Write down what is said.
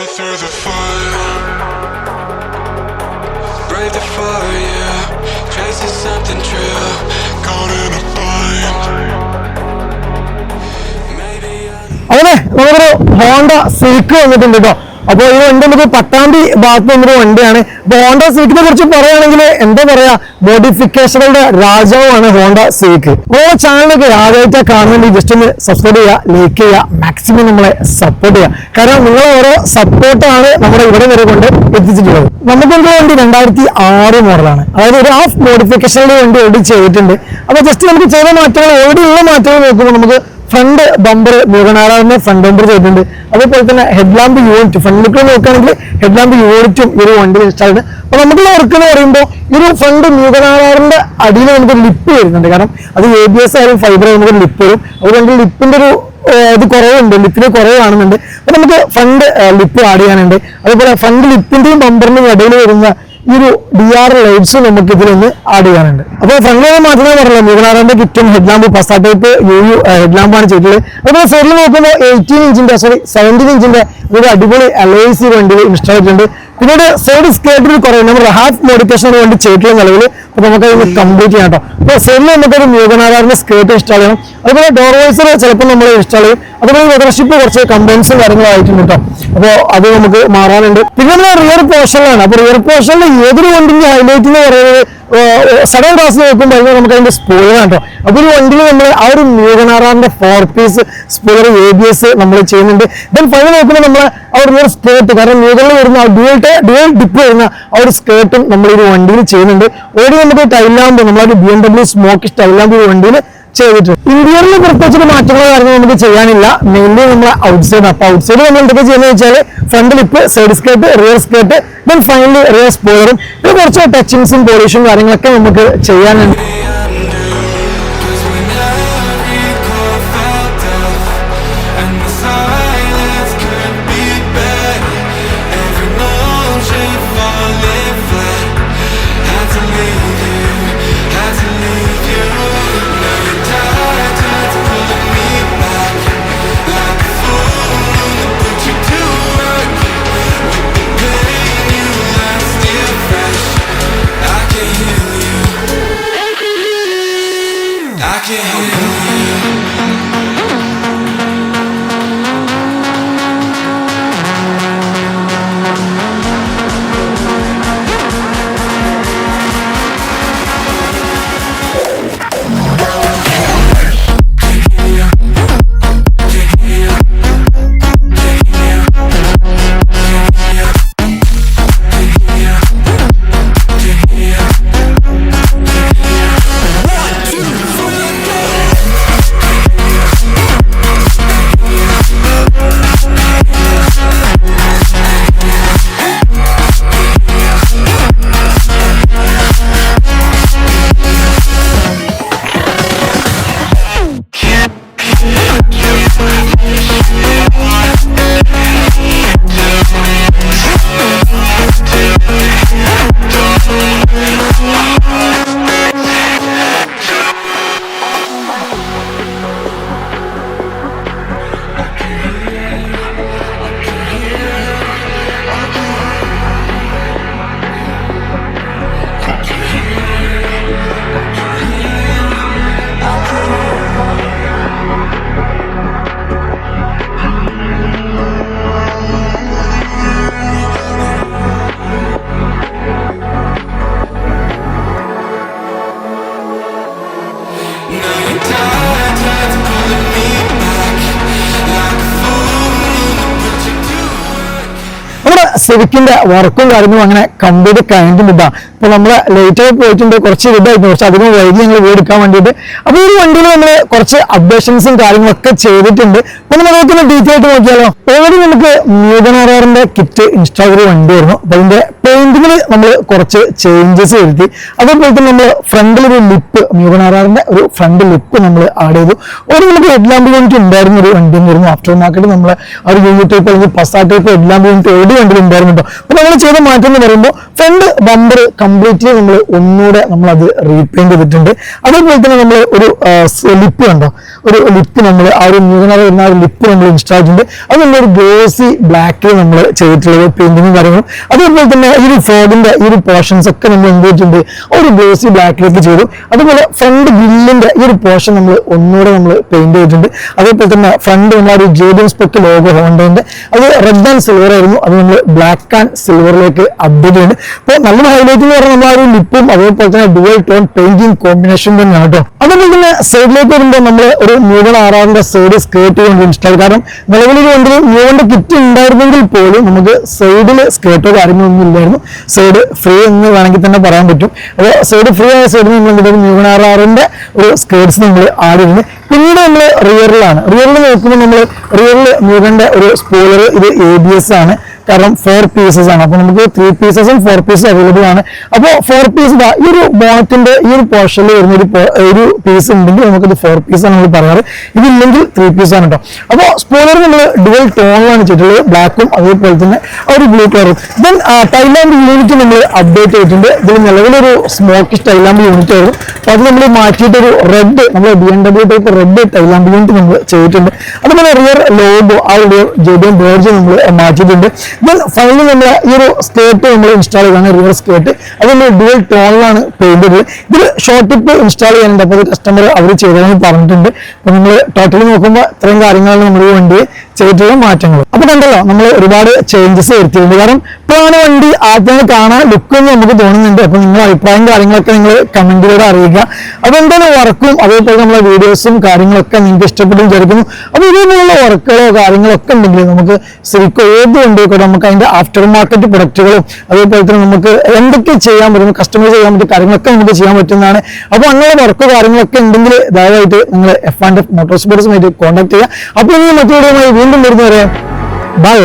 through the fire, break the fire, chasing something true, caught in a bind. അങ്ങനെ നമുക്കൊരു Honda civic വന്നിട്ടുണ്ട് കേട്ടോ. അപ്പോൾ ഈ വണ്ടി നമുക്ക് പട്ടാമ്പി ഭാഗത്ത് വന്നൊരു വണ്ടിയാണ്. അപ്പോൾ ഹോണ്ട സിവിക്കിനെ കുറിച്ച് പറയുകയാണെങ്കിൽ എന്താ പറയാ, മോഡിഫിക്കേഷനുകളുടെ രാജാവാണ് ഹോണ്ട സിവിക്. നമ്മുടെ ചാനലൊക്കെ ആദ്യമായിട്ട് കാണുന്നുണ്ടെങ്കിൽ ജസ്റ്റ് ഒന്ന് സബ്സ്ക്രൈബ് ചെയ്യുക, ലൈക്ക് ചെയ്യുക, മാക്സിമം നമ്മളെ സപ്പോർട്ട് ചെയ്യുക. കാരണം നിങ്ങളെ ഓരോ സപ്പോർട്ടാണ് നമ്മുടെ ഇവിടെ വരെ കൊണ്ട് എത്തിച്ചിട്ടുള്ളത്. നമുക്കൊരു വണ്ടി 2006 മോഡലാണ്, അതായത് ഒരു ഹാഫ് മോഡിഫിക്കേഷനിലെ വണ്ടി ഓൾറെഡി ചെയ്തിട്ടുണ്ട്. അപ്പോൾ ജസ്റ്റ് നമുക്ക് ചെയ്ത മാറ്റങ്ങൾ ഓടിയുള്ള മാറ്റങ്ങൾ നോക്കുമ്പോൾ നമുക്ക് ഫ്രണ്ട് ബമ്പർ മുരുകനാറിന്റെ ഫ്രണ്ട് ബമ്പർ ചെയ്തിട്ടുണ്ട്. അതേപോലെ തന്നെ ഹെഡ്ലാമ്പ് യൂണിറ്റ് ഫ്രണ്ടിലേക്ക് നോക്കുകയാണെങ്കിൽ ഹെഡ്ലാമ്പ് യൂണിറ്റും ഈ ഒരു വണ്ടി ഇൻസ്റ്റാൾ ആണ്. അപ്പൊ നമുക്കുള്ള വർക്ക് എന്ന് പറയുമ്പോൾ ഈ ഒരു ഫ്രണ്ട് മുരുകനാറിന്റെ അടിയിൽ നമുക്ക് ലിപ്പ് വരുന്നുണ്ട്. കാരണം അത് ABS ആയാലും ഫൈബർ നമുക്ക് ലിപ്പ് വരും. അതുകൊണ്ട് ലിപ്പിന്റെ ഒരു ഇത് കുറവുണ്ട്, ലിപ്പിന് കുറവ് കാണുന്നുണ്ട്. അപ്പൊ നമുക്ക് ഫ്രണ്ട് ലിപ്പ് ആഡ് ചെയ്യാനുണ്ട്. അതേപോലെ ഫ്രണ്ട് ലിപ്പിന്റെയും ബമ്പറിന്റെയും ഇടയിൽ വരുന്ന ഈ ഒരു DR ലൈറ്റ്സ് നമുക്ക് ഇതിലൊന്ന് ആഡ് ചെയ്യാനുണ്ട്. അപ്പോൾ ഫ്രണ്ടിൽ മാത്രമേ പറഞ്ഞില്ല, മുരുകനാറിന്റെ കിറ്റും ഹെഡ്ലാമ്പ് പസാ ടൈപ്പ് ഹെഡ്ലാമ്പാണ് ചെയ്തിട്ടുള്ളത്. അതുപോലെ സൈഡിൽ നോക്കുമ്പോൾ 17 ഇഞ്ചിന്റെ ഒരു അടിപൊളി അലോയ്സ് വണ്ടിയിൽ ഇൻസ്റ്റാൾ ചെയ്തിട്ടുണ്ട്. പിന്നീട് സൈഡ് സ്കേർട്ടിൽ കുറേ നമ്മൾ ഹാഫ് മോഡിഫിക്കേഷന് വേണ്ടി ചെയ്തിട്ടുള്ള നിലവിൽ അപ്പോൾ നമുക്ക് അത് കംപ്ലീറ്റ് ചെയ്യാം കേട്ടോ. അപ്പോൾ സൈഡിൽ നമുക്കൊരു മുരുകനാറിന്റെ സ്കേർട്ട് ഇൻസ്റ്റാൾ ചെയ്യണം. അതുപോലെ ഡോർ വൈസർ ചിലപ്പോൾ നമ്മൾ ഇൻസ്റ്റാൾ ചെയ്യും. അതുപോലെ വെതർഷിപ്പ് കുറച്ച് കമ്പൻസും കാര്യങ്ങളായിട്ടുണ്ട് കേട്ടോ. അപ്പോൾ അത് നമുക്ക് മാറാനുണ്ട്. പിന്നെ നമ്മൾ റിയർ പോർഷനിലാണ്. അപ്പോൾ റിയർ പോർഷനിൽ ഏതൊരു വണ്ടിന്റെ ഹൈലൈറ്റ് എന്ന് പറയുന്നത് സഡൻ ഗ്ലാസ് നോക്കുമ്പോൾ നമുക്ക് അതിന്റെ സ്പോയിലർ കേട്ടോ. അപ്പോൾ ഒരു വണ്ടിയിൽ നമ്മൾ ആ ഒരു മുരുകനാറിന്റെ 4 പീസ് സ്പോയിലർ ABS നമ്മൾ ചെയ്യുന്നുണ്ട്. ദെൻ ഫൈനൽ നോക്കുമ്പോൾ നമ്മൾ ആ ഒരു റിയർ സ്കേർട്ട്, കാരണം മുരുകനിൽ വരുന്ന ആ ഡ്യുവൽ ഡിപ്പ് വരുന്ന ആ ഒരു സ്കേർട്ടും നമ്മൾ ഈ വണ്ടിയിൽ ചെയ്യുന്നുണ്ട്. ഓൾറെഡി നമുക്ക് ടൈലാമ്പ് നമ്മളൊരു BMW സ്മോക്ക് ടൈലാമ്പ് ഈ വണ്ടിയിൽ ചെയ്തിട്ടുണ്ട്. ഇന്റീരിയറിൽ പ്രത്യേകിച്ച് മാറ്റങ്ങളോ കാര്യങ്ങൾ നമുക്ക് ചെയ്യാനില്ല. മെയിൻലി നമ്മൾ ഔട്ട്സൈഡ്. അപ്പൊ ഔട്ട്സൈഡ് നമ്മൾ എന്തൊക്കെ ചെയ്യുന്നത് വെച്ചാൽ front lip, side skirt, rear skirt, then finally rear സ്പോയിലറും പിന്നെ കുറച്ച് ടച്ചിങ്സും പോളിഷും കാര്യങ്ങളൊക്കെ നമുക്ക് ചെയ്യാനുണ്ട്. സിവിക്കിന്റെ വർക്കും കാര്യങ്ങളും അങ്ങനെ കംപ്ലീറ്റ് കഴിഞ്ഞിട്ടുണ്ട്. ഇപ്പൊ നമ്മള് ലേറ്റ് ആയി പോയിട്ടുണ്ട്, കുറച്ച് ഇതായിരുന്നു, കുറച്ച് അധികം വൈകി ഞങ്ങൾ വീട് എടുക്കാൻ വേണ്ടിയിട്ട്. അപ്പൊ ഈ വണ്ടിയിൽ നമ്മൾ കുറച്ച് അപ്ഡേഷൻസും കാര്യങ്ങളൊക്കെ ചെയ്തിട്ടുണ്ട്. അപ്പൊ നമുക്ക് ഡീറ്റെയിൽ ആയിട്ട് നോക്കിയാലോ. ഓൾറെഡി നമുക്ക് മുരുകനാറിന്റെ കിറ്റ് ഇൻസ്റ്റാൾ ചെയ്ത വണ്ടിയായിരുന്നു. അപ്പൊ അതിന്റെ പെയിന്റിങ്ങിൽ നമ്മൾ കുറച്ച് ചേഞ്ചസ് വരുത്തി. അതേപോലെ തന്നെ നമ്മൾ ഫ്രണ്ടിൽ ഒരു ലിപ്പ്, മുരുകനാറിന്റെ ഒരു ഫ്രണ്ട് ലിപ്പ് നമ്മൾ ആഡ് ചെയ്തു. ഒരു നമുക്ക് ഹെഡ്ലാമ്പ് യൂണിറ്റ് ഉണ്ടായിരുന്ന ഒരു വണ്ടി ആയിരുന്നു. ആഫ്റ്റർ മാർക്കറ്റ് നമ്മൾ ആ ഒരു ടൈപ്പ് അല്ലെങ്കിൽ പസാ ടൈപ്പ് ഹെഡ്ലാമ്പ് യൂണിറ്റ് ഓടി വണ്ടി ഉണ്ടായിരുന്നു കേട്ടോ. അപ്പൊ നമ്മൾ ചെയ്ത മാറ്റം എന്ന് പറയുമ്പോൾ ഫ്രണ്ട് ബമ്പർ കംപ്ലീറ്റ്ലി നമ്മൾ ഒന്നുകൂടെ നമ്മൾ അത് റീപെയിന്റ് ചെയ്തിട്ടുണ്ട്. അതേപോലെ തന്നെ നമ്മൾ ഒരു ലിപ്പ് കണ്ടോ, ഒരു ലിപ്പ് നമ്മൾ ആ ഒരു ന്യൂനത വരുന്ന ആ ഒരു ലിപ്പ് നമ്മൾ ഇൻസ്റ്റാൾ ചെയ്തിട്ടുണ്ട്. അത് നമ്മളൊരു ഗ്ലോസി ബ്ലാക്കിൽ നമ്മൾ ചെയ്തിട്ടുള്ളത് പെയിന്റിങ്ങും കാര്യങ്ങളും. അതേപോലെ തന്നെ ഈ ഒരു ഫോഗിന്റെ ഈ ഒരു പോർഷൻസ് ഒക്കെ നമ്മൾ എന്ത് ചെയ്തിട്ടുണ്ട്, ഒരു ഗ്ലോസി ബ്ലാക്കിലേക്ക് ചെയ്തു. അതുപോലെ ഫ്രണ്ട് ഗ്രില്ലിന്റെ ഈ ഒരു പോർഷൻ നമ്മൾ ഒന്നുകൂടെ നമ്മൾ പെയിന്റ് ചെയ്തിട്ടുണ്ട്. അതേപോലെ തന്നെ ഫ്രണ്ട് നമ്മൾ ആ ഒരു ജേഡിയം സ്പെക്ക് ലോഗോ ഹോണ്ടന്റെ അത് റെഡ് ആൻഡ് സിൽവർ ആയിരുന്നു, അത് നമ്മൾ ബ്ലാക്ക് ആൻഡ് സിൽവറിലേക്ക് അപ്ഡേറ്റ് ചെയ്യുന്നുണ്ട്. അപ്പോൾ നല്ലൊരു ഹൈലൈറ്റ് എന്ന് പറഞ്ഞാൽ നമ്മൾ ആ ഒരു ലിപ്പും അതേപോലെ തന്നെ ഡുവൽ ടോൺ പെയിന്റിംഗ് കോമ്പിനേഷൻ തന്നെയാണ് കേട്ടോ. അതേപോലെ തന്നെ സൈഡിലേക്ക് വരുമ്പോൾ നമ്മൾ ഒരു ന്യൂവൺ ആറാറിന്റെ സൈഡ് സ്കേർട്ട് കൊണ്ട് ഇൻസ്റ്റാൾ. കാരണം നിലവിലൊരു വണ്ടിയിൽ ന്യൂവന്റെ കിറ്റ് ഉണ്ടായിരുന്നെങ്കിൽ പോലും നമുക്ക് സൈഡിൽ സ്കേർട്ടോ കാര്യങ്ങളൊന്നും ഇല്ലായിരുന്നു. സൈഡ് ഫ്രീ എന്ന് വേണമെങ്കിൽ തന്നെ പറയാൻ പറ്റും. അപ്പോൾ സൈഡ് ഫ്രീ ആയ സൈഡിൽ നമ്മൾ ന്യൂവൺ ആറാറിന്റെ ഒരു സ്കേർട്സ് നമ്മൾ ആഡ് ചെയ്യുന്നത്. പിന്നീട് നമ്മൾ റിയറിലാണ്. റിയറിൽ നോക്കുമ്പോൾ നമ്മൾ റിയറിൽ ന്യൂവന്റെ ഒരു സ്പോയിലർ ഇത് ABS ആണ്. കാരണം 4 പീസസ് ആണ്. അപ്പൊ നമുക്ക് 3 പീസസും 4 പീസും അവൈലബിൾ ആണ്. അപ്പോൾ 4 പീസ് ഈ ഒരു ബോണറ്റിന്റെ ഈ ഒരു പോർഷനിൽ വരുന്ന ഒരു പീസ് ഉണ്ടെങ്കിൽ നമുക്കത് 4 പീസാണ് നമ്മൾ പറയാറ്. ഇതില്ലെങ്കിൽ 3 പീസാണ് കേട്ടോ. അപ്പോൾ സ്പോയിലർ നമ്മൾ ഡുവൽ ടോണിലാണ് ചെയ്തിട്ടുള്ളത്, ബ്ലാക്കും അതേപോലെ തന്നെ ഒരു ബ്ലൂ കളറും. ദെൻ ടൈലാമ്പ് യൂണിറ്റ് നമ്മൾ അപ്ഡേറ്റ് ചെയ്തിട്ടുണ്ട്. ഇതിൽ നിലവിലൊരു സ്മോക്കിഷ് ടൈലാമ്പ് യൂണിറ്റ് ആയിരുന്നു. അപ്പോൾ അത് നമ്മൾ മാറ്റിയിട്ടൊരു റെഡ്, നമ്മൾ BMW type red tail lamp unit നമ്മൾ ചെയ്തിട്ടുണ്ട്. അതുപോലെ റിയർ ലോഗോ ആ ഒരു JBM ബേർജ് നമ്മൾ മാറ്റിയിട്ടുണ്ട്. ദെൻ ഫൈനലി നമ്മൾ ഈ ഒരു സ്കേർട്ട് നമ്മൾ ഇൻസ്റ്റാൾ ചെയ്താണ്, റിയർ സ്കേർട്ട്. അത് നമ്മൾ ഡുവൽ ടോണിലാണ് പെയിന്റ് ചെയ്തത്. ഇതിൽ ഷോർട്ട് ടിപ്പ് ഇൻസ്റ്റാൾ ചെയ്യാനുണ്ട്. അപ്പോൾ കസ്റ്റമർ അവർ ചെയ്തതെന്ന് പറഞ്ഞിട്ടുണ്ട്. അപ്പോൾ നമ്മൾ ടോട്ടലി നോക്കുമ്പോൾ ഇത്രയും കാര്യങ്ങളാണ് നമ്മൾ ഈ വണ്ടി ചെയ്തിട്ടുള്ള മാറ്റങ്ങൾ. അപ്പൊ കണ്ടല്ലോ നമ്മൾ ഒരുപാട് ചേഞ്ചസ് വരുത്തിയിട്ടുണ്ട്. കാരണം ഇപ്പോഴാണ് വണ്ടി ആദ്യം കാണാൻ ലുക്കൊന്നും നമുക്ക് തോന്നുന്നുണ്ട്. അപ്പൊ നിങ്ങളുടെ അഭിപ്രായം കാര്യങ്ങളൊക്കെ നിങ്ങൾ കമന്റിലൂടെ അറിയിക്കുക. അപ്പൊ എന്തായാലും വർക്കും അതേപോലെ നമ്മളെ വീഡിയോസും കാര്യങ്ങളൊക്കെ നിങ്ങൾക്ക് ഇഷ്ടപ്പെട്ടു വിചാരിക്കുന്നു. അപ്പൊ ഇതേപോലുള്ള വർക്കുകളോ കാര്യങ്ങളൊക്കെ ഉണ്ടെങ്കിൽ നമുക്ക് ശരിക്കും ഏത് വണ്ടിയൊക്കെ നമുക്ക് അതിന്റെ ആഫ്റ്റർ മാർക്കറ്റ് പ്രൊഡക്റ്റുകളും അതേപോലെ തന്നെ നമുക്ക് എന്തൊക്കെ ചെയ്യാൻ പറ്റും, കസ്റ്റമൈസ് ചെയ്യാൻ പറ്റിയ കാര്യങ്ങളൊക്കെ നമുക്ക് ചെയ്യാൻ പറ്റുന്നതാണ്. അപ്പൊ അങ്ങനെ വർക്ക് കാര്യങ്ങളൊക്കെ ഉണ്ടെങ്കിൽ ദയവായിട്ട് നിങ്ങൾ F&F മോട്ടോർ സ്പോർട്സുമായിട്ട് കോൺടാക്ട് ചെയ്യുക. അപ്പോൾ ഇനി മറ്റൊരു വീണ്ടും വരുന്നവരെ ബൈ.